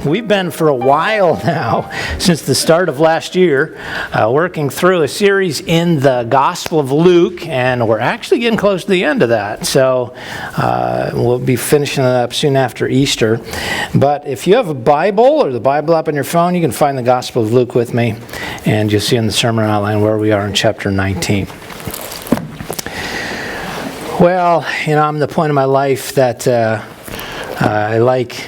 We've been for a while now, since the start of last year, working through a series in the Gospel of Luke, and we're actually getting close to the end of that. So we'll be finishing it up soon after Easter. But if you have a Bible or the Bible app on your phone, you can find the Gospel of Luke with me, and you'll see in the sermon outline where we are in chapter 19. Well, I'm at the point in my life that I like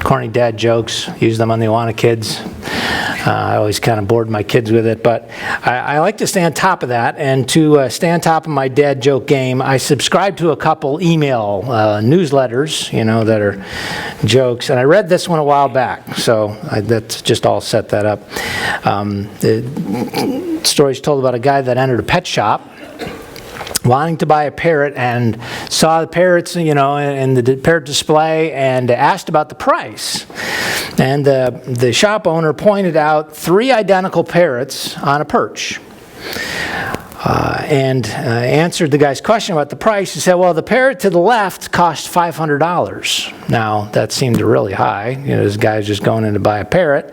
corny dad jokes, use them on the Awana kids. I always kind of bored my kids with it, but I like to stay on top of that. And to stay on top of my dad joke game, I subscribe to a couple email newsletters, that are jokes. And I read this one a while back, so that's just all set that up. The story's told about a guy that entered a pet shop wanting to buy a parrot and saw the parrots, in the parrot display and asked about the price. And the shop owner pointed out 3 identical parrots on a perch. And answered the guy's question about the price. He said, well, the parrot to the left cost $500. Now, that seemed really high. This guy's just going in to buy a parrot.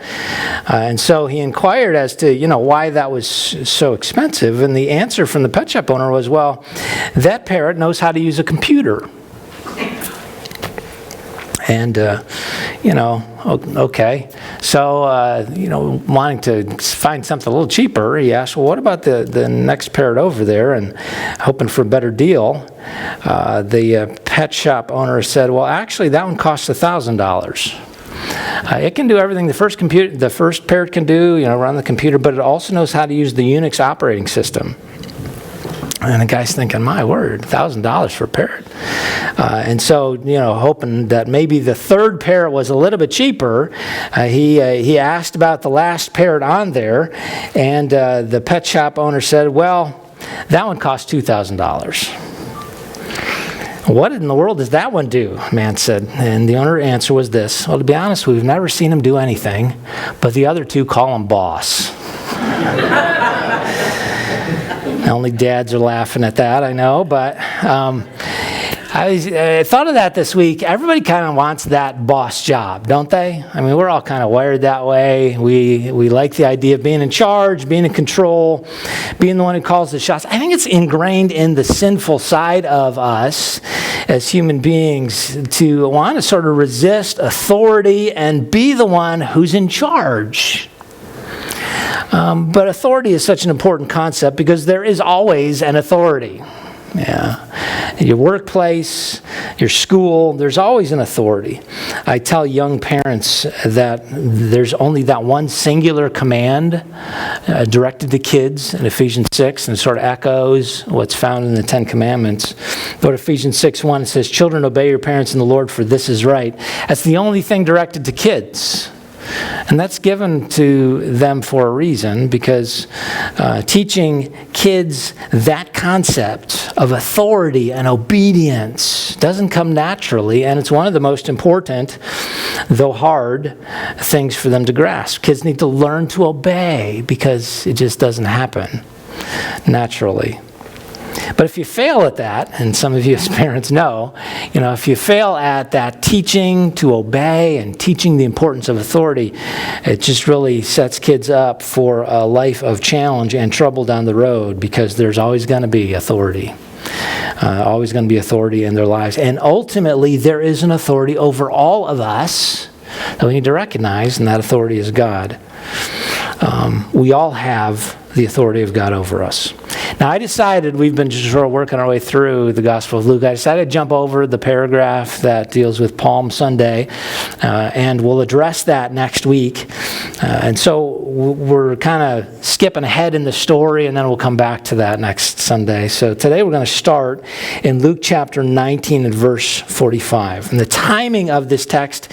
And so he inquired as to, why that was so expensive. And the answer from the pet shop owner was, well, that parrot knows how to use a computer. And, okay. So, wanting to find something a little cheaper, he asked, well, what about the next parrot over there? And hoping for a better deal, the pet shop owner said, well, actually, that one costs $1,000. It can do everything the first parrot can do, run the computer, but it also knows how to use the Unix operating system. And the guy's thinking, my word, $1,000 for a parrot. And so, hoping that maybe the third parrot was a little bit cheaper, he asked about the last parrot on there, and the pet shop owner said, well, that one cost $2,000. What in the world does that one do? Man said. And the owner's answer was this: well, to be honest, we've never seen him do anything, but the other 2 call him boss. Only dads are laughing at that, I know, but I thought of that this week. Everybody kind of wants that boss job, don't they? I mean, we're all kind of wired that way. We like the idea of being in charge, being in control, being the one who calls the shots. I think it's ingrained in the sinful side of us as human beings to want to sort of resist authority and be the one who's in charge. But authority is such an important concept because there is always an authority. Yeah. Your workplace, your school, there's always an authority. I tell young parents that there's only that one singular command directed to kids in Ephesians 6, and it sort of echoes what's found in the 10 Commandments. Go to Ephesians 6:1, it says, children, obey your parents in the Lord, for this is right. That's the only thing directed to kids. And that's given to them for a reason, because teaching kids that concept of authority and obedience doesn't come naturally, and it's one of the most important, though hard, things for them to grasp. Kids need to learn to obey because it just doesn't happen naturally. But if you fail at that, and some of you as parents know, if you fail at that teaching to obey and teaching the importance of authority, it just really sets kids up for a life of challenge and trouble down the road, because there's always going to be authority. Always going to be authority in their lives. And ultimately, there is an authority over all of us that we need to recognize, and that authority is God. We all have the authority of God over us. Now, I decided, we've been just sort of working our way through the Gospel of Luke. I decided to jump over the paragraph that deals with Palm Sunday, and we'll address that next week. And so we're kind of skipping ahead in the story, and then we'll come back to that next Sunday. So today we're going to start in Luke chapter 19 and verse 45. And the timing of this text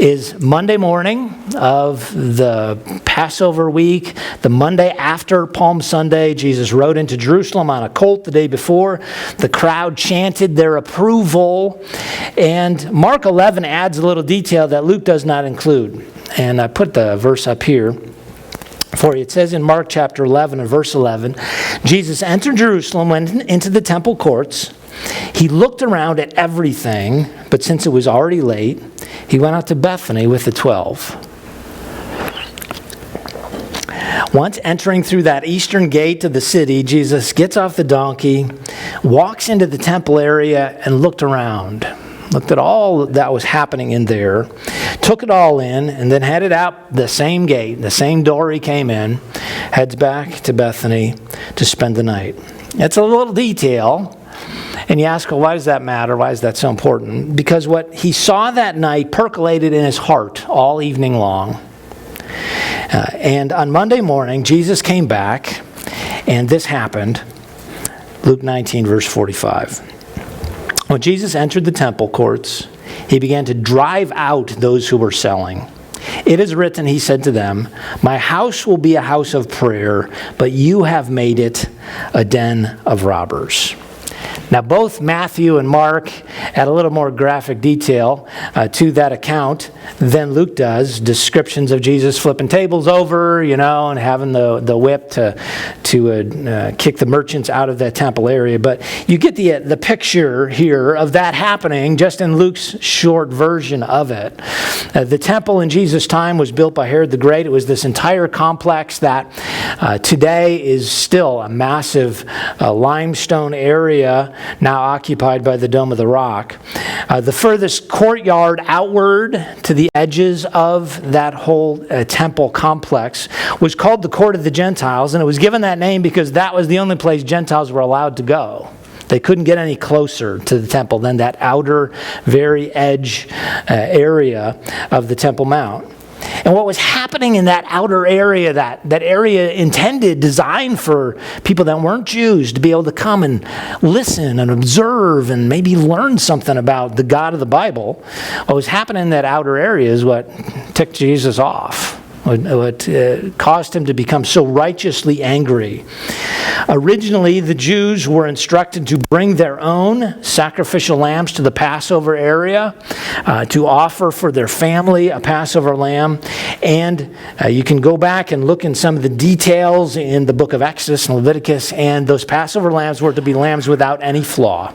is Monday morning of the Passover week, the Monday after Palm Sunday. Jesus rode into Jerusalem on a colt the day before. The crowd chanted their approval. And Mark 11 adds a little detail that Luke does not include. And I put the verse up here for you. It says in Mark chapter 11 and verse 11, Jesus entered Jerusalem, went into the temple courts. He looked around at everything, but But since it was already late, he went out to Bethany with the 12. Once entering through that eastern gate of the city, Jesus gets off the donkey, walks into the temple area, and looked around. Looked at all that was happening in there, took it all in, and then headed out the same gate, the same door he came in, heads back to Bethany to spend the night. It's a little detail, and you ask, well, why does that matter? Why is that so important? Because what he saw that night percolated in his heart all evening long. And on Monday morning, Jesus came back, and this happened. Luke 19, verse 45. When Jesus entered the temple courts, he began to drive out those who were selling. It is written, he said to them, "My house will be a house of prayer, but you have made it a den of robbers." Now, both Matthew and Mark add a little more graphic detail to that account than Luke does. Descriptions of Jesus flipping tables over, and having the whip to kick the merchants out of that temple area. But you get the picture here of that happening just in Luke's short version of it. The temple in Jesus' time was built by Herod the Great. It was this entire complex that today is still a massive limestone area now occupied by the Dome of the Rock. The furthest courtyard outward to the edges of that whole temple complex was called the Court of the Gentiles, and it was given that name because that was the only place Gentiles were allowed to go. They couldn't get any closer to the temple than that outer, very edge area of the Temple Mount. And what was happening in that outer area, that area intended, designed for people that weren't Jews to be able to come and listen and observe and maybe learn something about the God of the Bible, what was happening in that outer area is what ticked Jesus off. What caused him to become so righteously angry. Originally, the Jews were instructed to bring their own sacrificial lambs to the Passover area to offer for their family a Passover lamb. And you can go back and look in some of the details in the book of Exodus and Leviticus, and those Passover lambs were to be lambs without any flaw.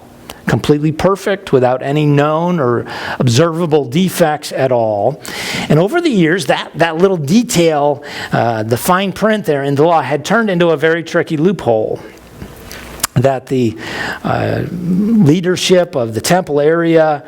Completely perfect, without any known or observable defects at all. And over the years, that little detail, the fine print there in the law, had turned into a very tricky loophole that the leadership of the temple area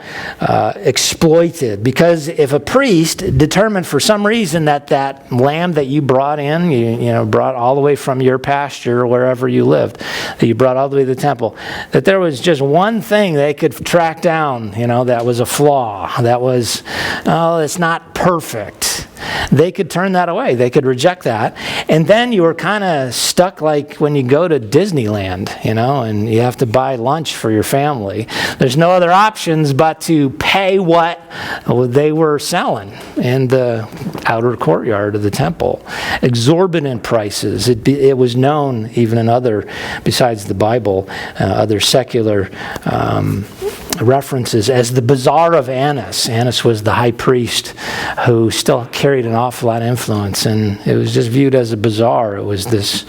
exploited. Because if a priest determined for some reason that lamb that you brought in, you brought all the way from your pasture or wherever you lived, that you brought all the way to the temple, that there was just one thing they could track down, that was a flaw, that was, it's not perfect. They could turn that away. They could reject that. And then you were kind of stuck like when you go to Disneyland, and you have to buy lunch for your family. There's no other options but to pay what they were selling in the outer courtyard of the temple. Exorbitant prices. It was known even in other, besides the Bible, other secular references as the Bazaar of Annas. Annas was the high priest who still carried an awful lot of influence, and it was just viewed as a bazaar. It was this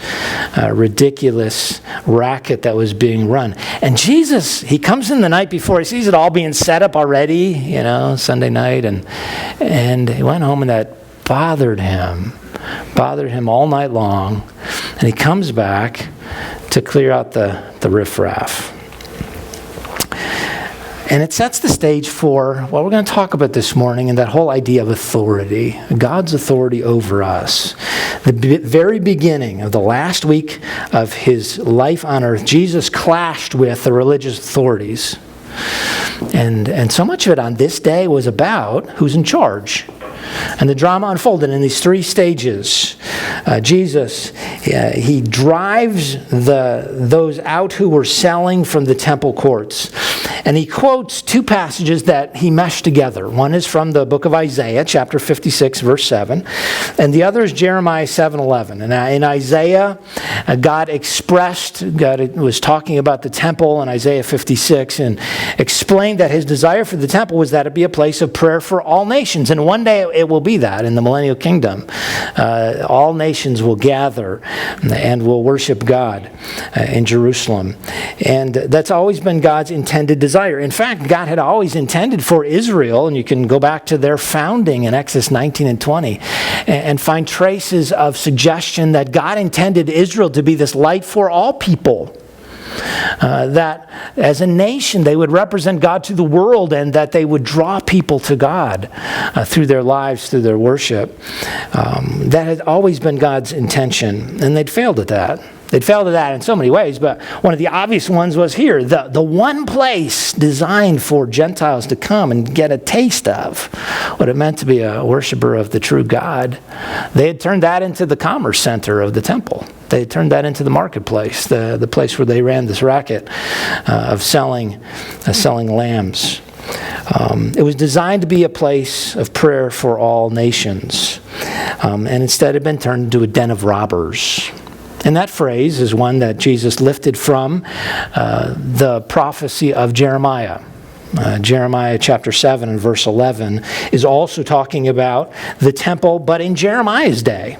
ridiculous racket that was being run. And Jesus, he comes in the night before, he sees it all being set up already, Sunday night, and he went home, and that bothered him all night long, and he comes back to clear out the riffraff. And it sets the stage for what we're going to talk about this morning, and that whole idea of authority, God's authority over us. The very beginning of the last week of his life on earth, Jesus clashed with the religious authorities. And so much of it on this day was about who's in charge. And the drama unfolded in these three stages. Jesus, he drives those out who were selling from the temple courts. And he quotes two passages that he meshed together. One is from the book of Isaiah, chapter 56, verse 7. And the other is Jeremiah 7:11. And in Isaiah, God was talking about the temple in Isaiah 56 and explained that his desire for the temple was that it be a place of prayer for all nations. And one day it will be that in the millennial kingdom. All nations will gather and will worship God in Jerusalem. And that's always been God's intended desire. desire. In fact, God had always intended for Israel, and you can go back to their founding in Exodus 19 and 20, and find traces of suggestion that God intended Israel to be this light for all people. That as a nation they would represent God to the world, and that they would draw people to God through their lives, through their worship. That had always been God's intention, and they'd failed at that. They'd failed at that in so many ways, but one of the obvious ones was here, the one place designed for Gentiles to come and get a taste of what it meant to be a worshiper of the true God. They had turned that into the commerce center of the temple. They had turned that into the marketplace, the place where they ran this racket of selling lambs. It was designed to be a place of prayer for all nations, and instead had been turned into a den of robbers. And that phrase is one that Jesus lifted from the prophecy of Jeremiah. Jeremiah chapter 7 and verse 11 is also talking about the temple, but in Jeremiah's day.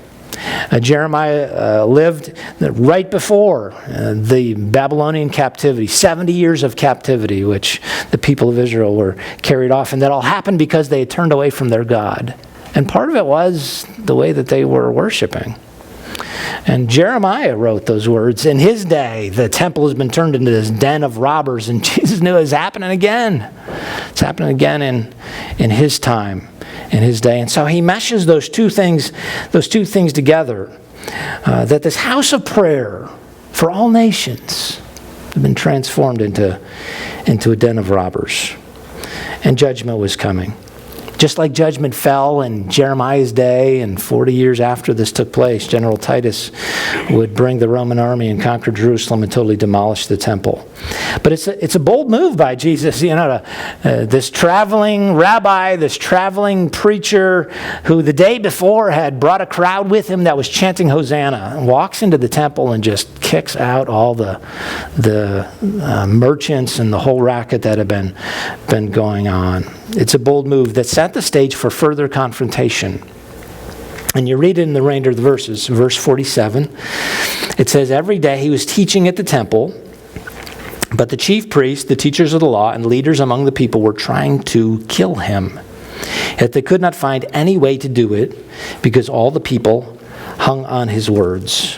Jeremiah lived right before the Babylonian captivity, 70 years of captivity, which the people of Israel were carried off. And that all happened because they had turned away from their God. And part of it was the way that they were worshiping. And Jeremiah wrote those words. In his day, the temple has been turned into this den of robbers, and Jesus knew it was happening again. It's happening again in his time, in his day. And so he meshes those two things together, that this house of prayer for all nations had been transformed into a den of robbers. And judgment was coming. Just like judgment fell in Jeremiah's day, and 40 years after this took place, General Titus would bring the Roman army and conquer Jerusalem and totally demolish the temple. But it's a bold move by Jesus, this traveling rabbi, this traveling preacher who the day before had brought a crowd with him that was chanting Hosanna, and walks into the temple and just kicks out all the merchants and the whole racket that had been going on. It's a bold move that set the stage for further confrontation. And you read it in the remainder of the verses. Verse 47, it says, every day he was teaching at the temple, but the chief priests, the teachers of the law, and leaders among the people were trying to kill him. Yet they could not find any way to do it because all the people hung on his words.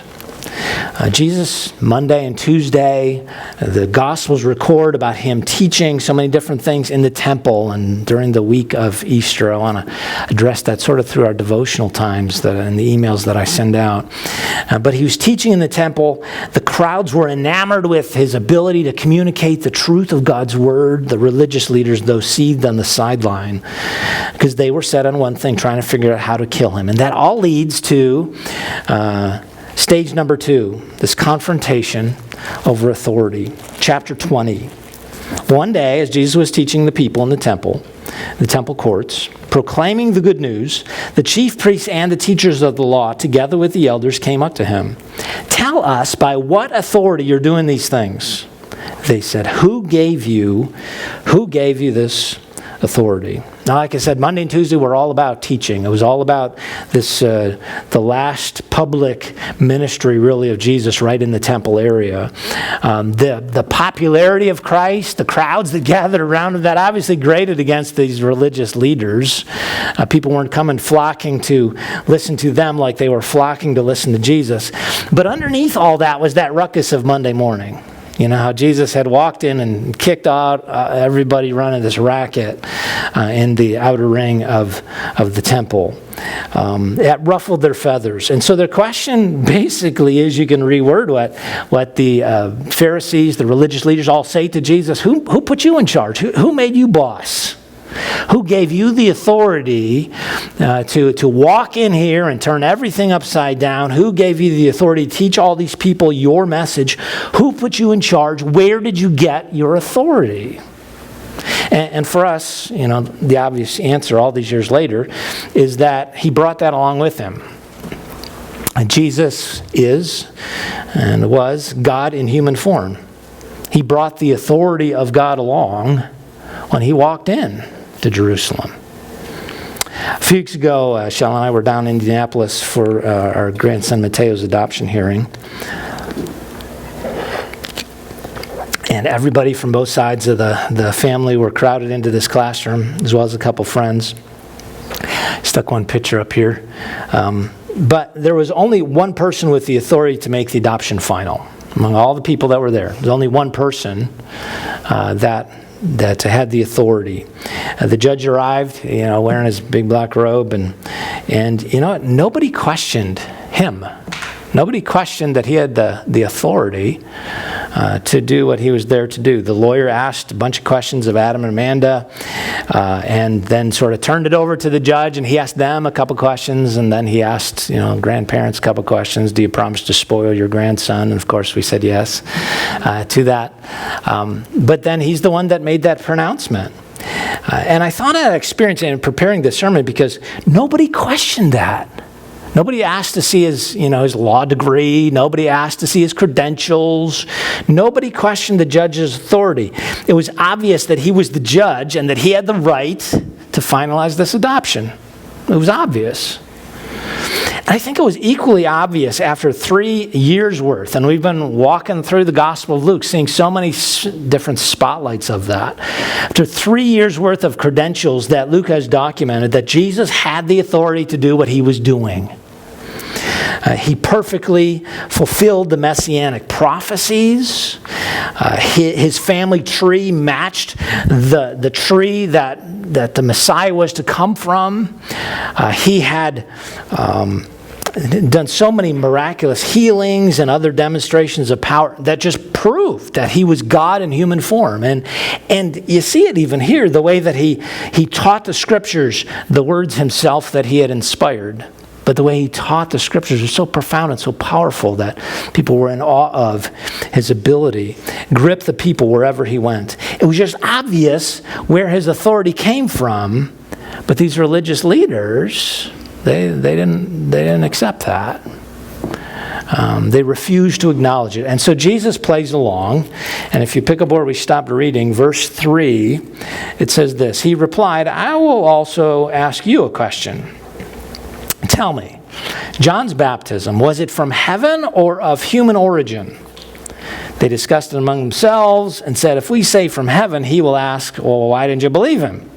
Jesus, Monday and Tuesday, the Gospels record about him teaching so many different things in the temple and during the week of Easter. I want to address that sort of through our devotional times and the emails that I send out. But he was teaching in the temple. The crowds were enamored with his ability to communicate the truth of God's word. The religious leaders, though, seethed on the sideline because they were set on one thing, trying to figure out how to kill him. And that all leads to stage number 2, this confrontation over authority. Chapter 20. One day, as Jesus was teaching the people in the temple courts, proclaiming the good news, the chief priests and the teachers of the law, together with the elders, came up to him. Tell us by what authority you're doing these things. They said, Who gave you this authority? Now, like I said, Monday and Tuesday were all about teaching. It was all about this, the last public ministry, really, of Jesus right in the temple area. The popularity of Christ, the crowds that gathered around him, that obviously grated against these religious leaders. People weren't flocking to listen to them like they were flocking to listen to Jesus. But underneath all that was that ruckus of Monday morning. You know, how Jesus had walked in and kicked out everybody running this racket in the outer ring of the temple. It ruffled their feathers. And so their question basically is, you can reword what the Pharisees, the religious leaders all say to Jesus. Who put you in charge? Who made you boss? Who gave you the authority to walk in here and turn everything upside down? Who gave you the authority to teach all these people your message? Who put you in charge? Where did you get your authority? And for us, the obvious answer all these years later is that he brought that along with him. Jesus is and was God in human form. He brought the authority of God along when he walked in to Jerusalem. A few weeks ago, Shell and I were down in Indianapolis for our grandson Mateo's adoption hearing. And everybody from both sides of the family were crowded into this classroom, as well as a couple friends. Stuck one picture up here. But there was only one person with the authority to make the adoption final. Among all the people that were there, there's only one person that had the authority. The judge arrived, wearing his big black robe, and you know what? Nobody questioned him. Nobody questioned that he had the authority to do what he was there to do. The lawyer asked a bunch of questions of Adam and Amanda, and then sort of turned it over to the judge, and he asked them a couple questions, and then he asked, grandparents a couple questions. Do you promise to spoil your grandson? And of course we said yes to that. But then he's the one that made that pronouncement. And I thought I had experience in preparing this sermon because nobody questioned that. Nobody asked to see his law degree. Nobody asked to see his credentials. Nobody questioned the judge's authority. It was obvious that he was the judge and that he had the right to finalize this adoption. It was obvious. I think it was equally obvious after 3 years worth, and we've been walking through the Gospel of Luke, seeing so many different spotlights of that. After 3 years worth of credentials that Luke has documented, that Jesus had the authority to do what he was doing. He perfectly fulfilled the messianic prophecies. His family tree matched the tree that the Messiah was to come from. He had done so many miraculous healings and other demonstrations of power that just proved that he was God in human form. And you see it even here, the way that he taught the scriptures, the words himself that he had inspired. But the way he taught the scriptures was so profound and so powerful that people were in awe of his ability, grip the people wherever he went. It was just obvious where his authority came from, but these religious leaders, they didn't accept that. They refused to acknowledge it. And so Jesus plays along, and if you pick up where we stopped reading, verse 3, it says this, he replied, I will also ask you a question. Tell me, John's baptism, was it from heaven or of human origin? They discussed it among themselves and said, if we say from heaven, he will ask, well, why didn't you believe him?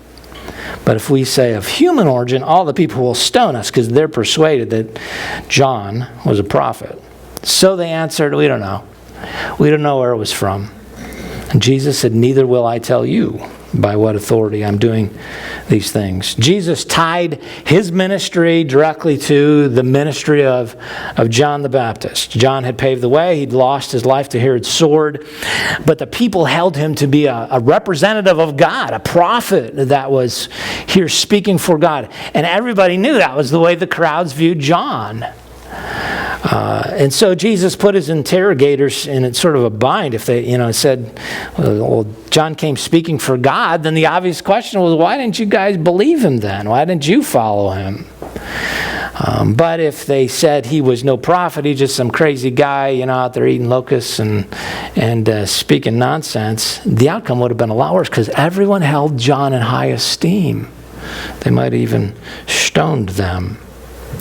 But if we say of human origin, all the people will stone us because they're persuaded that John was a prophet. So they answered, we don't know. We don't know where it was from. And Jesus said, neither will I tell you by what authority I'm doing these things. Jesus tied his ministry directly to the ministry of John the Baptist. John had paved the way. He'd lost his life to Herod's sword. But the people held him to be a representative of God, a prophet that was here speaking for God. And everybody knew that was the way the crowds viewed John. And so Jesus put his interrogators in sort of a bind. If they, said, well, John came speaking for God, then the obvious question was, why didn't you guys believe him then? Why didn't you follow him? But if they said he was no prophet, he's just some crazy guy, out there eating locusts and speaking nonsense, the outcome would have been a lot worse because everyone held John in high esteem. They might have even stoned them.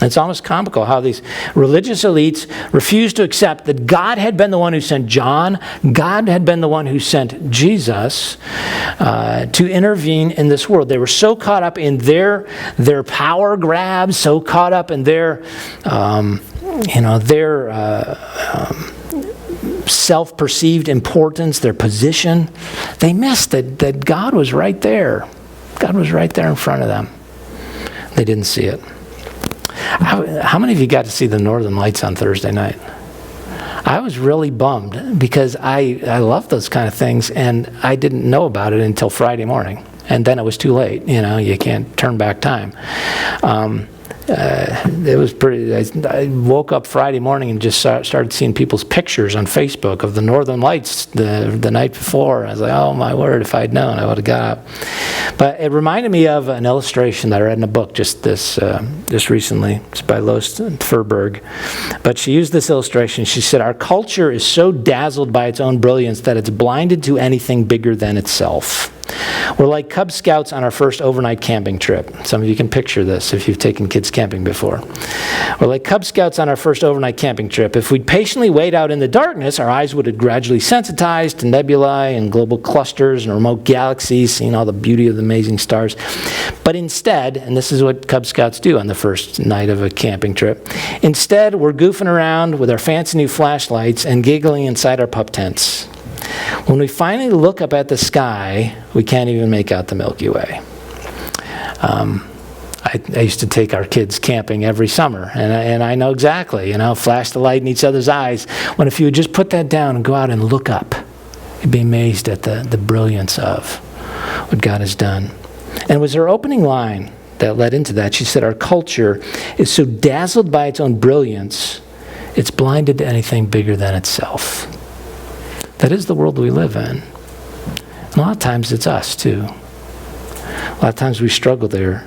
It's almost comical how these religious elites refused to accept that God had been the one who sent John, God had been the one who sent Jesus to intervene in this world. They were so caught up in their power grabs, so caught up in their self-perceived importance, their position. They missed that God was right there. God was right there in front of them. They didn't see it. How many of you got to see the Northern Lights on Thursday night? I was really bummed because I love those kind of things, and I didn't know about it until Friday morning. And then it was too late. You can't turn back time. It was pretty. I woke up Friday morning and just started seeing people's pictures on Facebook of the Northern Lights the night before. I was like, oh my word, if I'd known, I would have got up. But it reminded me of an illustration that I read in a book just recently. It's by Lois Furberg. But she used this illustration. She said, our culture is so dazzled by its own brilliance that it's blinded to anything bigger than itself. We're like Cub Scouts on our first overnight camping trip. Some of you can picture this if you've taken kids camping before. We're like Cub Scouts on our first overnight camping trip. If we'd patiently wait out in the darkness, our eyes would have gradually sensitized to nebulae and global clusters and remote galaxies, seeing all the beauty of the amazing stars. But instead, and this is what Cub Scouts do on the first night of a camping trip, instead we're goofing around with our fancy new flashlights and giggling inside our pup tents. When we finally look up at the sky, we can't even make out the Milky Way. I used to take our kids camping every summer, and I know exactly, flash the light in each other's eyes. When if you would just put that down and go out and look up, you'd be amazed at the brilliance of what God has done. And it was her opening line that led into that. She said, our culture is so dazzled by its own brilliance, it's blinded to anything bigger than itself. That is the world we live in. And a lot of times it's us too. A lot of times we struggle there.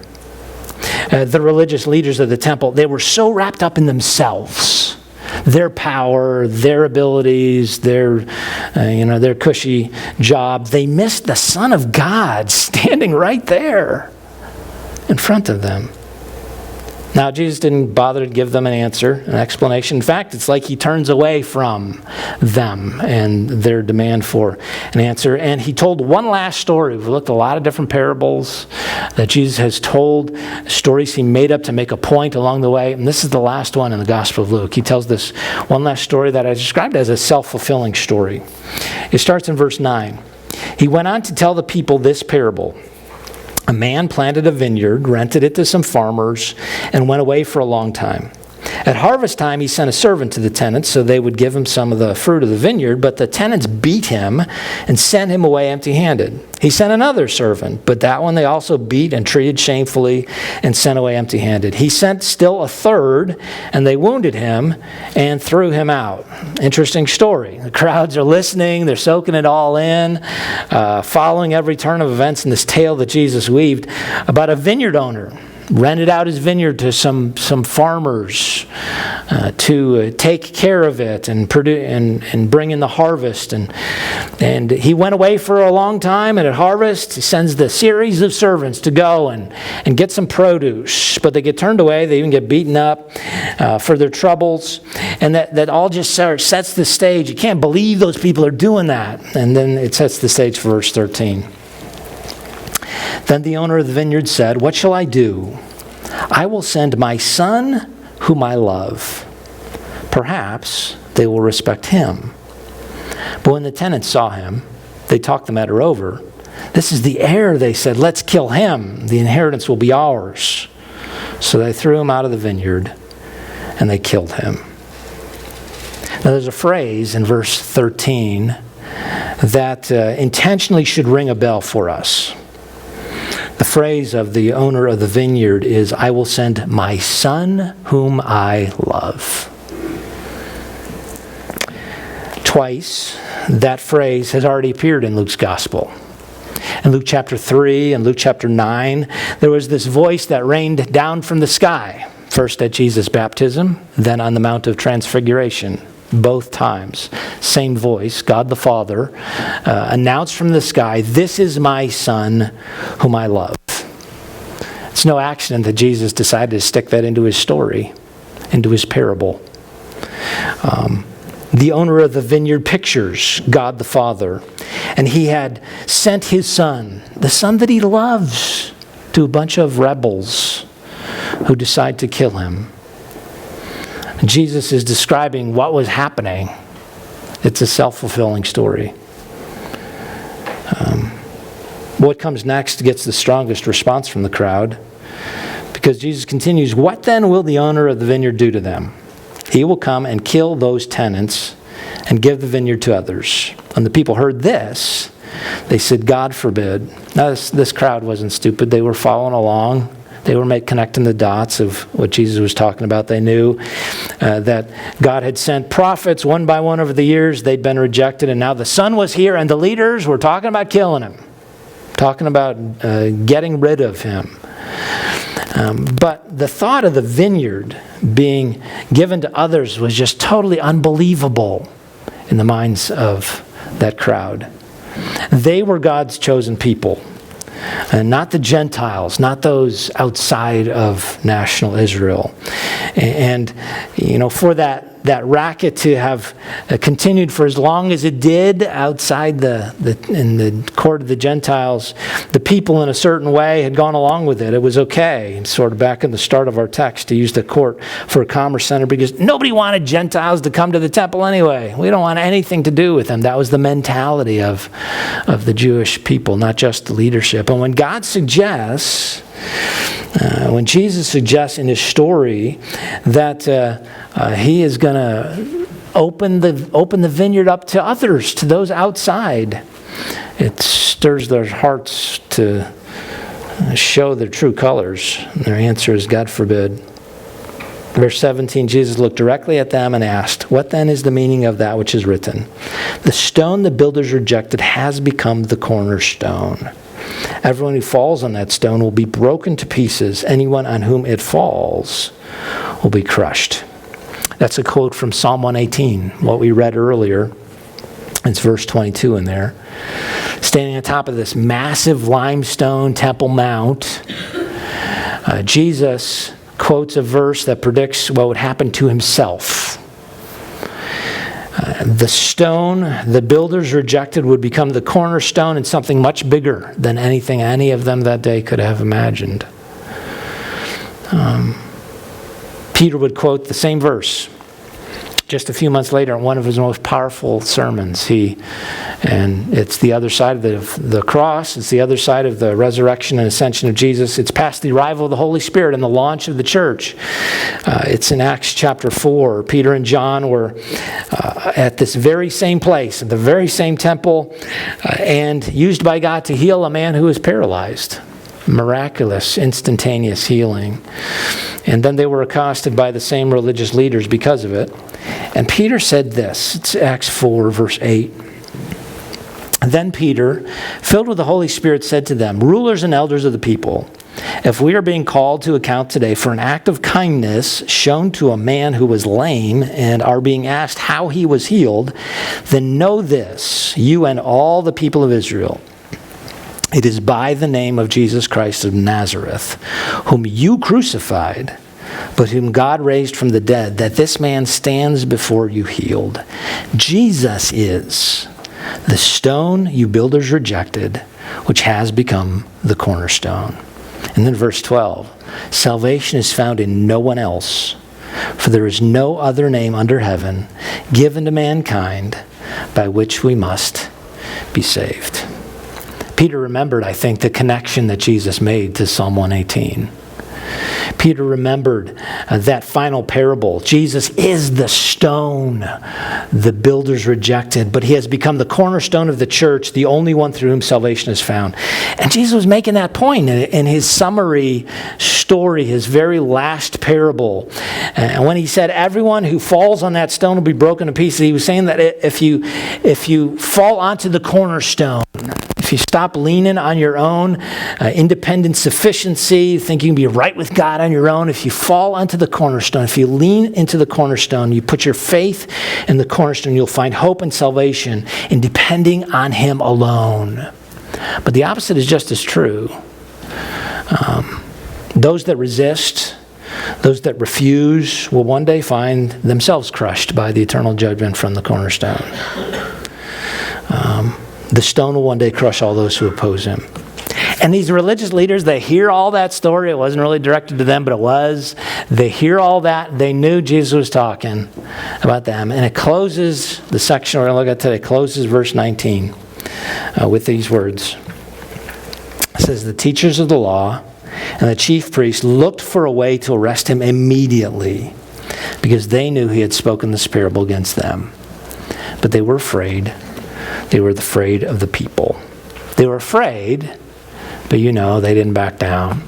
The religious leaders of the temple, they were so wrapped up in themselves, their power, their abilities, their cushy job. They missed the Son of God standing right there in front of them. Now, Jesus didn't bother to give them an answer, an explanation. In fact, it's like he turns away from them and their demand for an answer. And he told one last story. We've looked at a lot of different parables that Jesus has told, stories he made up to make a point along the way. And this is the last one in the Gospel of Luke. He tells this one last story that I described as a self-fulfilling story. It starts in verse 9. He went on to tell the people this parable. A man planted a vineyard, rented it to some farmers, and went away for a long time. At harvest time, he sent a servant to the tenants so they would give him some of the fruit of the vineyard, but the tenants beat him and sent him away empty-handed. He sent another servant, but that one they also beat and treated shamefully and sent away empty-handed. He sent still a third, and they wounded him and threw him out. Interesting story. The crowds are listening. They're soaking it all in, following every turn of events in this tale that Jesus weaved about a vineyard owner. Rented out his vineyard to some farmers to take care of it and produce and bring in the harvest. And he went away for a long time, and at harvest he sends the series of servants to go and get some produce. But they get turned away. They even get beaten up for their troubles. And that all just sets the stage. You can't believe those people are doing that. And then it sets the stage for verse 13. Then the owner of the vineyard said, "What shall I do? I will send my son whom I love. Perhaps they will respect him." But when the tenants saw him, they talked the matter over. "This is the heir," they said. "Let's kill him. The inheritance will be ours." So they threw him out of the vineyard and they killed him. Now there's a phrase in verse 13 that intentionally should ring a bell for us. The phrase of the owner of the vineyard is, "I will send my son whom I love." Twice, that phrase has already appeared in Luke's gospel. In Luke chapter 3 and Luke chapter 9, there was this voice that rained down from the sky, first at Jesus' baptism, then on the Mount of Transfiguration. Both times, same voice, God the Father, announced from the sky, "This is my son whom I love." It's no accident that Jesus decided to stick that into his story, into his parable. The owner of the vineyard pictures God the Father, and he had sent his son, the son that he loves, to a bunch of rebels who decide to kill him. Jesus is describing what was happening. It's a self-fulfilling story. What comes next gets the strongest response from the crowd, because Jesus continues, "What then will the owner of the vineyard do to them? He will come and kill those tenants and give the vineyard to others." When the people heard this, they said, "God forbid." Now this crowd wasn't stupid. They were following along. They were connecting the dots of what Jesus was talking about. They knew that God had sent prophets one by one over the years. They'd been rejected, and now the Son was here, and the leaders were talking about killing him, talking about getting rid of him. But the thought of the vineyard being given to others was just totally unbelievable in the minds of that crowd. They were God's chosen people. And not the Gentiles, not those outside of national Israel. And for that racket to have continued for as long as it did outside in the court of the Gentiles, the people in a certain way had gone along with it. It was okay, sort of back in the start of our text, to use the court for a commerce center because nobody wanted Gentiles to come to the temple anyway. We don't want anything to do with them. That was the mentality of the Jewish people, not just the leadership. And when God suggests, when Jesus suggests in his story that he is going to open the vineyard up to others, to those outside, it stirs their hearts to show their true colors. And their answer is, God forbid. Verse 17, Jesus looked directly at them and asked, "What then is the meaning of that which is written? The stone the builders rejected has become the cornerstone. Everyone who falls on that stone will be broken to pieces. Anyone on whom it falls will be crushed." That's a quote from Psalm 118, what we read earlier. It's verse 22 in there. Standing on top of this massive limestone Temple Mount, Jesus quotes a verse that predicts what would happen to himself. The stone the builders rejected would become the cornerstone and something much bigger than anything any of them that day could have imagined. Peter would quote the same verse just a few months later in one of his most powerful sermons. And it's the other side of the cross. It's the other side of the resurrection and ascension of Jesus. It's past the arrival of the Holy Spirit and the launch of the church. It's in Acts chapter 4. Peter and John were at this very same place, at the very same temple, and used by God to heal a man who was paralyzed. Miraculous, instantaneous healing. And then they were accosted by the same religious leaders because of it. And Peter said this, it's Acts 4, verse 8. Then Peter, filled with the Holy Spirit, said to them, "Rulers and elders of the people, if we are being called to account today for an act of kindness shown to a man who was lame and are being asked how he was healed, then know this, you and all the people of Israel. It is by the name of Jesus Christ of Nazareth, whom you crucified, but whom God raised from the dead, that this man stands before you healed. Jesus is the stone you builders rejected, which has become the cornerstone." And then verse 12, "Salvation is found in no one else, for there is no other name under heaven given to mankind by which we must be saved." Peter remembered, I think, the connection that Jesus made to Psalm 118. Peter remembered that final parable. Jesus is the stone the builders rejected, but he has become the cornerstone of the church, the only one through whom salvation is found. And Jesus was making that point in his summary story, his very last parable. And when he said, everyone who falls on that stone will be broken to pieces, he was saying that if you fall onto the cornerstone, if you stop leaning on your own independent sufficiency, think you can be right with God on your own, if you fall onto the cornerstone, if you lean into the cornerstone, you put your faith in the cornerstone, you'll find hope and salvation in depending on him alone. But the opposite is just as true. Those that resist, those that refuse, will one day find themselves crushed by the eternal judgment from the cornerstone. The stone will one day crush all those who oppose him. And these religious leaders, they hear all that story. It wasn't really directed to them, but it was. They hear all that. They knew Jesus was talking about them. And it closes, the section we're going to look at today, closes verse 19 with these words. It says, "The teachers of the law and the chief priests looked for a way to arrest him immediately because they knew he had spoken this parable against them. But they were afraid. They were afraid of the people." They were afraid, but they didn't back down.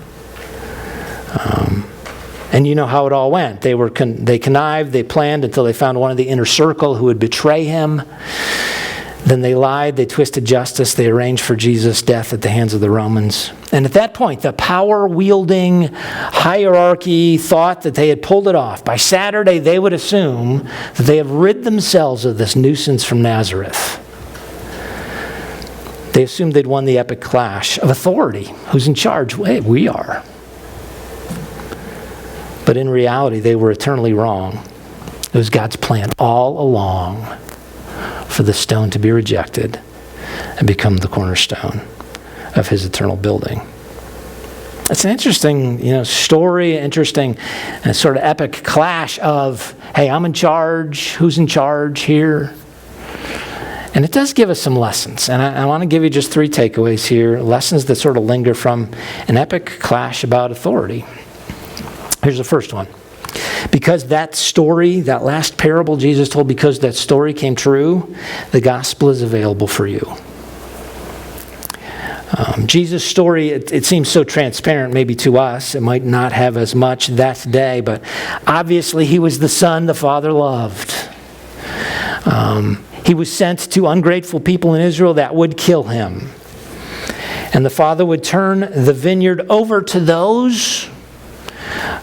And you know how it all went. They connived, they planned until they found one of the inner circle who would betray him. Then they lied, they twisted justice, they arranged for Jesus' death at the hands of the Romans. And at that point, the power-wielding hierarchy thought that they had pulled it off. By Saturday, they would assume that they have rid themselves of this nuisance from Nazareth. They assumed they'd won the epic clash of authority. Who's in charge? Hey, we are. But in reality, they were eternally wrong. It was God's plan all along for the stone to be rejected and become the cornerstone of his eternal building. It's an interesting, story, interesting sort of epic clash of, hey, I'm in charge, who's in charge here? And it does give us some lessons. And I want to give you just 3 takeaways here, lessons that sort of linger from an epic clash about authority. Here's the first one. Because that story, that last parable Jesus told, because that story came true, the gospel is available for you. Jesus' story, it seems so transparent maybe to us. It might not have as much that day, but obviously he was the son the Father loved. He was sent to ungrateful people in Israel that would kill him. And the Father would turn the vineyard over to those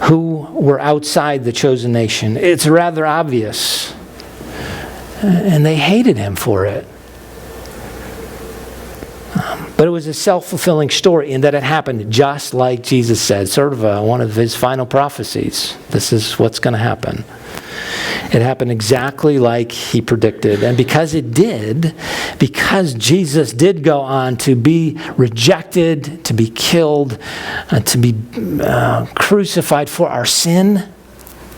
who were outside the chosen nation. It's rather obvious. And they hated him for it. But it was a self-fulfilling story in that it happened just like Jesus said, sort of one of his final prophecies. This is what's going to happen. It happened exactly like he predicted. And because it did, because Jesus did go on to be rejected, to be killed, to be crucified for our sin,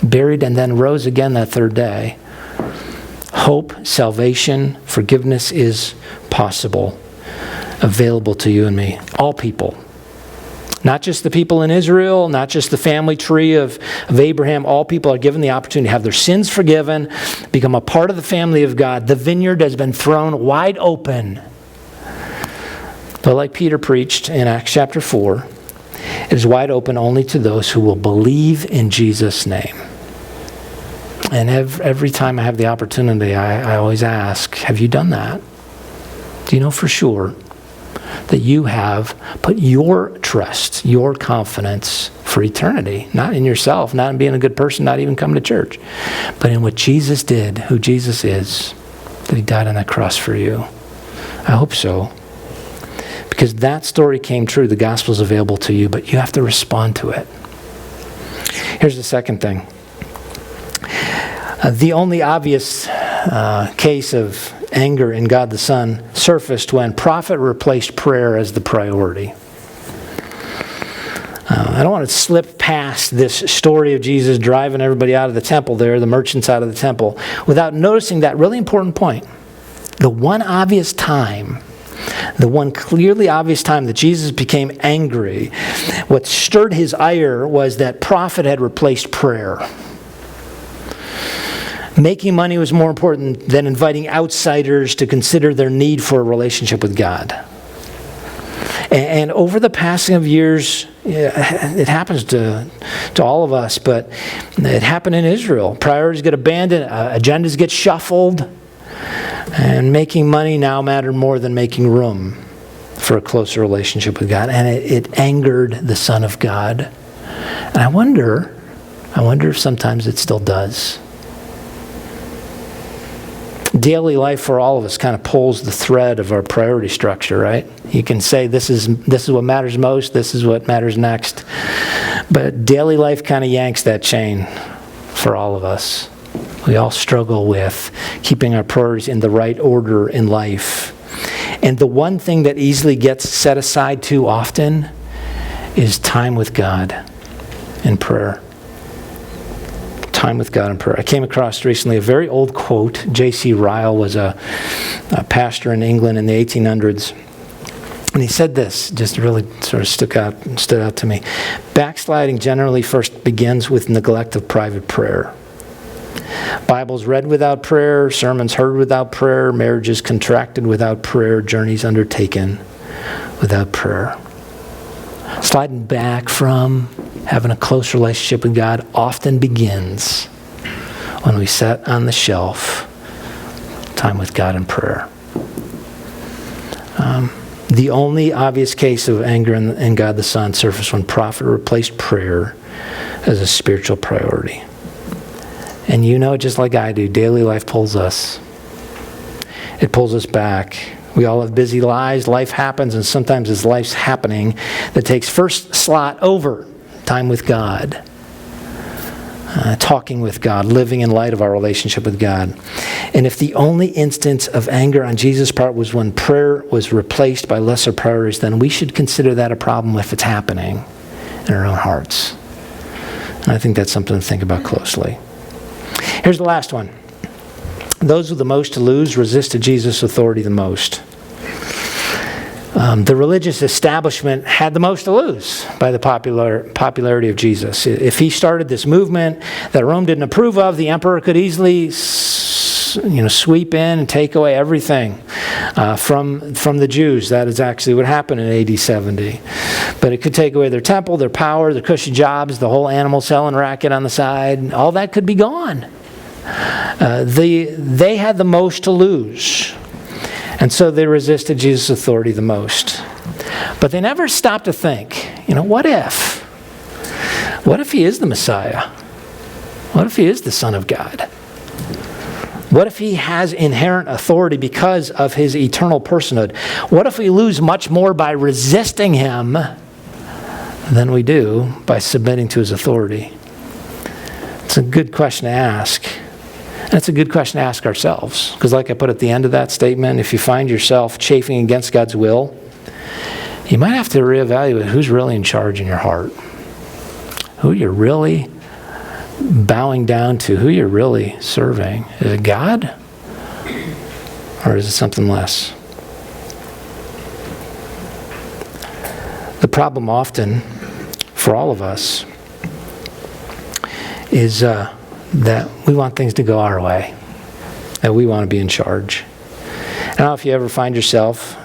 buried, and then rose again that 3rd day, hope, salvation, forgiveness is possible, available to you and me, all people. Not just the people in Israel, not just the family tree of Abraham. All people are given the opportunity to have their sins forgiven, become a part of the family of God. The vineyard has been thrown wide open. But like Peter preached in Acts chapter 4, it is wide open only to those who will believe in Jesus' name. And every time I have the opportunity, I always ask, have you done that? Do you know for sure that you have put your trust, your confidence for eternity, not in yourself, not in being a good person, not even coming to church, but in what Jesus did, who Jesus is, that he died on that cross for you? I hope so. Because that story came true. The gospel is available to you, but you have to respond to it. Here's the second thing. The only obvious case of anger in God the Son surfaced when prophet replaced prayer as the priority. I don't want to slip past this story of Jesus driving everybody out of the temple there, the merchants out of the temple, without noticing that really important point. The one obvious time, the one clearly obvious time that Jesus became angry, what stirred his ire was that prophet had replaced prayer. Making money was more important than inviting outsiders to consider their need for a relationship with God. And over the passing of years, it happens to all of us, but it happened in Israel. Priorities get abandoned, agendas get shuffled, and making money now mattered more than making room for a closer relationship with God. And it angered the Son of God. And I wonder if sometimes it still does. Daily life for all of us kind of pulls the thread of our priority structure, right? You can say this is what matters most, this is what matters next. But daily life kind of yanks that chain for all of us. We all struggle with keeping our priorities in the right order in life. And the one thing that easily gets set aside too often is time with God in prayer. Time with God in prayer. I came across recently a very old quote. J.C. Ryle was a pastor in England in the 1800s. And he said this, just really sort of stood out to me. Backsliding generally first begins with neglect of private prayer. Bibles read without prayer, sermons heard without prayer, marriages contracted without prayer, journeys undertaken without prayer. Sliding back from having a close relationship with God often begins when we set on the shelf time with God in prayer. The only obvious case of anger in God the Son surfaced when prophet replaced prayer as a spiritual priority. And you know, just like I do, daily life pulls us. It pulls us back We all have busy lives. Life happens, and sometimes it's life's happening that takes first slot over time with God. Talking with God, living in light of our relationship with God. And if the only instance of anger on Jesus' part was when prayer was replaced by lesser priorities, then we should consider that a problem if it's happening in our own hearts. And I think that's something to think about closely. Here's the last one. Those with the most to lose resisted Jesus' authority the most. The religious establishment had the most to lose by the popularity of Jesus. If he started this movement that Rome didn't approve of, the emperor could easily sweep in and take away everything from the Jews. That is actually what happened in AD 70. But it could take away their temple, their power, their cushy jobs, the whole animal selling racket on the side. All that could be gone. They had the most to lose. And so they resisted Jesus' authority the most. But they never stopped to think, what if? What if he is the Messiah? What if he is the Son of God? What if he has inherent authority because of his eternal personhood? What if we lose much more by resisting him than we do by submitting to his authority? It's a good question to ask. And it's a good question to ask ourselves. Because like I put at the end of that statement, if you find yourself chafing against God's will, you might have to reevaluate who's really in charge in your heart. Who you're really bowing down to, who you're really serving. Is it God? Or is it something less? The problem often, for all of us, is that we want things to go our way, that we want to be in charge. I don't know if you ever find yourself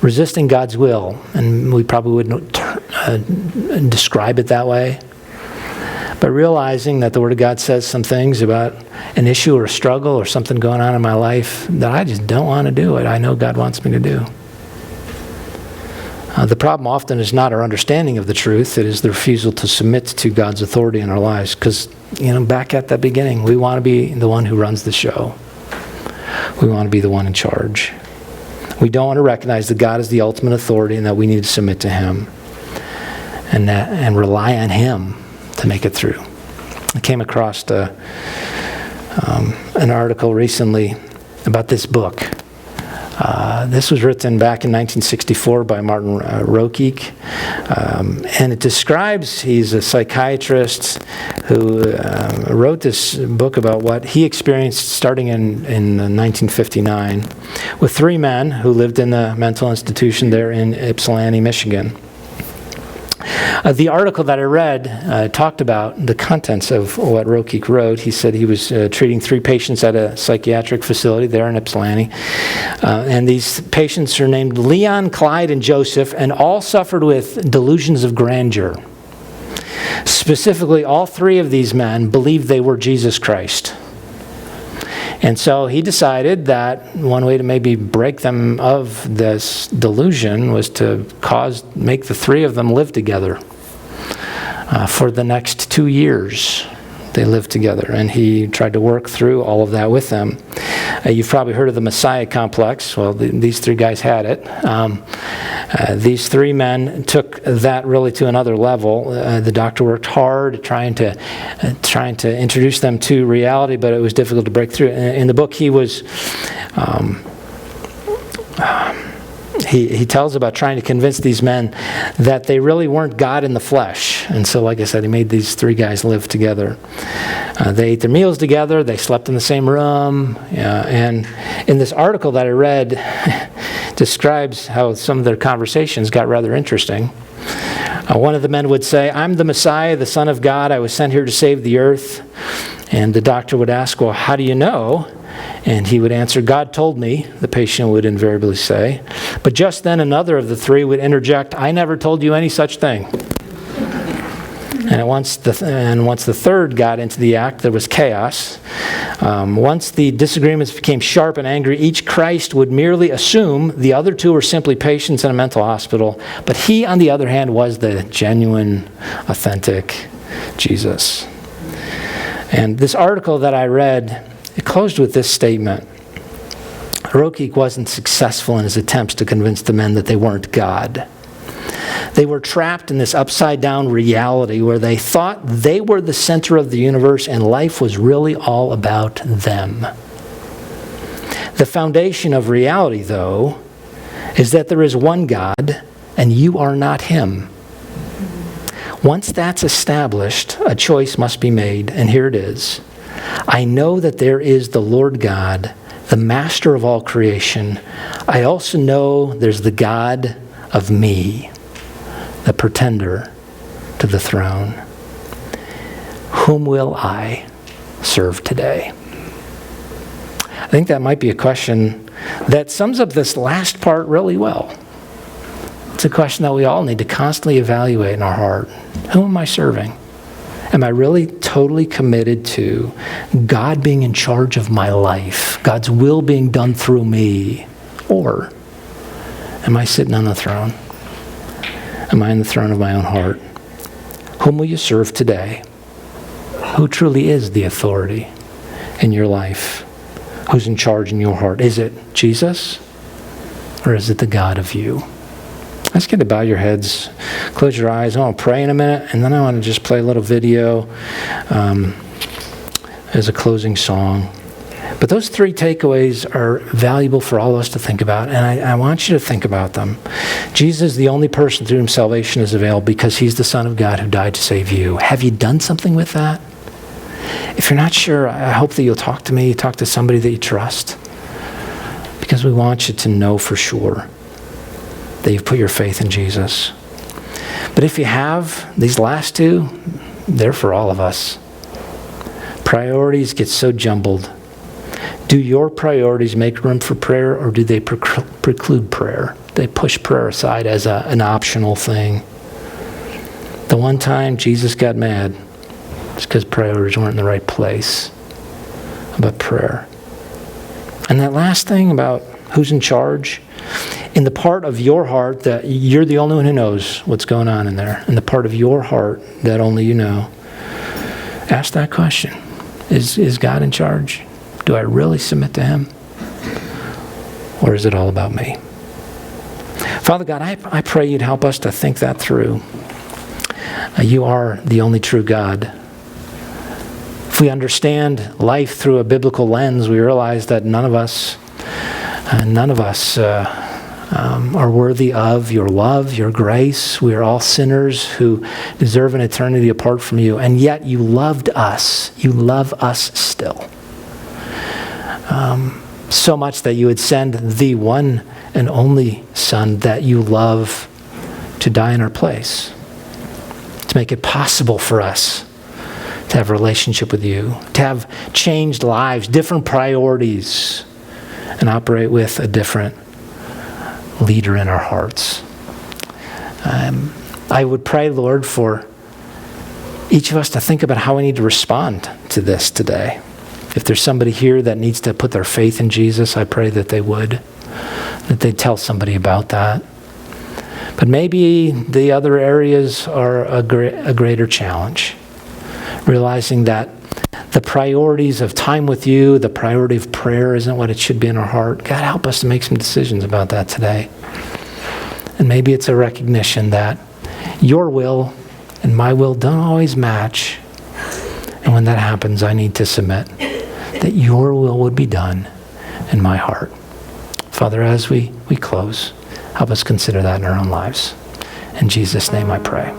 resisting God's will, and we probably wouldn't describe it that way, but realizing that the Word of God says some things about an issue or a struggle or something going on in my life that I just don't want to do it. I know God wants me to do. The problem often is not our understanding of the truth. It is the refusal to submit to God's authority in our lives. Because, back at the beginning, we want to be the one who runs the show. We want to be the one in charge. We don't want to recognize that God is the ultimate authority and that we need to submit to him and rely on him to make it through. I came across an article recently about this book. This was written back in 1964 by Martin Rokeek, and it describes, he's a psychiatrist who wrote this book about what he experienced starting in 1959 with three men who lived in the mental institution there in Ypsilanti, Michigan. The article that I read talked about the contents of what Rokeek wrote. He said he was treating three patients at a psychiatric facility there in Ypsilanti. And these patients are named Leon, Clyde, and Joseph, and all suffered with delusions of grandeur. Specifically, all three of these men believed they were Jesus Christ. And so he decided that one way to maybe break them of this delusion was to make the three of them live together. For the next 2 years, they lived together, and he tried to work through all of that with them. You've probably heard of the Messiah complex. Well, these three guys had it. These three men took that really to another level. The doctor worked hard trying to introduce them to reality, but it was difficult to break through. In the book, he was he tells about trying to convince these men that they really weren't God in the flesh. And so, like I said, he made these three guys live together. They ate their meals together. They slept in the same room. And in this article that I read, describes how some of their conversations got rather interesting. One of the men would say, "I'm the Messiah, the Son of God. I was sent here to save the earth." And the doctor would ask, "Well, how do you know?" And he would answer, "God told me," the patient would invariably say. But just then another of the three would interject, "I never told you any such thing." And once the third got into the act, there was chaos. Once the disagreements became sharp and angry, each Christ would merely assume the other two were simply patients in a mental hospital. But he, on the other hand, was the genuine, authentic Jesus. And this article that I read, it closed with this statement. Rokik wasn't successful in his attempts to convince the men that they weren't God. They were trapped in this upside-down reality where they thought they were the center of the universe and life was really all about them. The foundation of reality, though, is that there is one God and you are not him. Once that's established, a choice must be made, and here it is. I know that there is the Lord God, the master of all creation. I also know there's the God of me, the pretender to the throne. Whom will I serve today? I think that might be a question that sums up this last part really well. It's a question that we all need to constantly evaluate in our heart. Who am I serving? Am I really totally committed to God being in charge of my life, God's will being done through me? Or am I sitting on the throne? Am I on the throne of my own heart? Whom will you serve today? Who truly is the authority in your life? Who's in charge in your heart? Is it Jesus? Or is it the God of you? Let's get to bow your heads, close your eyes. I want to pray in a minute, and then I want to just play a little video as a closing song. But those three takeaways are valuable for all of us to think about, and I want you to think about them. Jesus is the only person through whom salvation is available because he's the Son of God who died to save you. Have you done something with that? If you're not sure, I hope that you'll talk to me, talk to somebody that you trust, because we want you to know for sure that you've put your faith in Jesus. But if you have, these last two, they're for all of us. Priorities get so jumbled. Do your priorities make room for prayer, or do they preclude prayer? They push prayer aside as an optional thing. The one time Jesus got mad, it's because priorities weren't in the right place about prayer. And that last thing about who's in charge, in the part of your heart that you're the only one who knows what's going on in there, in the part of your heart that only you know, ask that question. Is God in charge? Do I really submit to him? Or is it all about me? Father God, I pray you'd help us to think that through. You are the only true God. If we understand life through a biblical lens, we realize that none of us are worthy of your love, your grace. We are all sinners who deserve an eternity apart from you. And yet you loved us. You love us still. So much that you would send the one and only Son that you love to die in our place, to make it possible for us to have a relationship with you, to have changed lives, different priorities, and operate with a different leader in our hearts. I would pray, Lord, for each of us to think about how we need to respond to this today. If there's somebody here that needs to put their faith in Jesus, I pray that they would, that they'd tell somebody about that. But maybe the other areas are a greater challenge, realizing that the priorities of time with you, the priority of prayer isn't what it should be in our heart. God, help us to make some decisions about that today. And maybe it's a recognition that your will and my will don't always match. And when that happens, I need to submit that your will would be done in my heart. Father, as we close, help us consider that in our own lives. In Jesus' name I pray.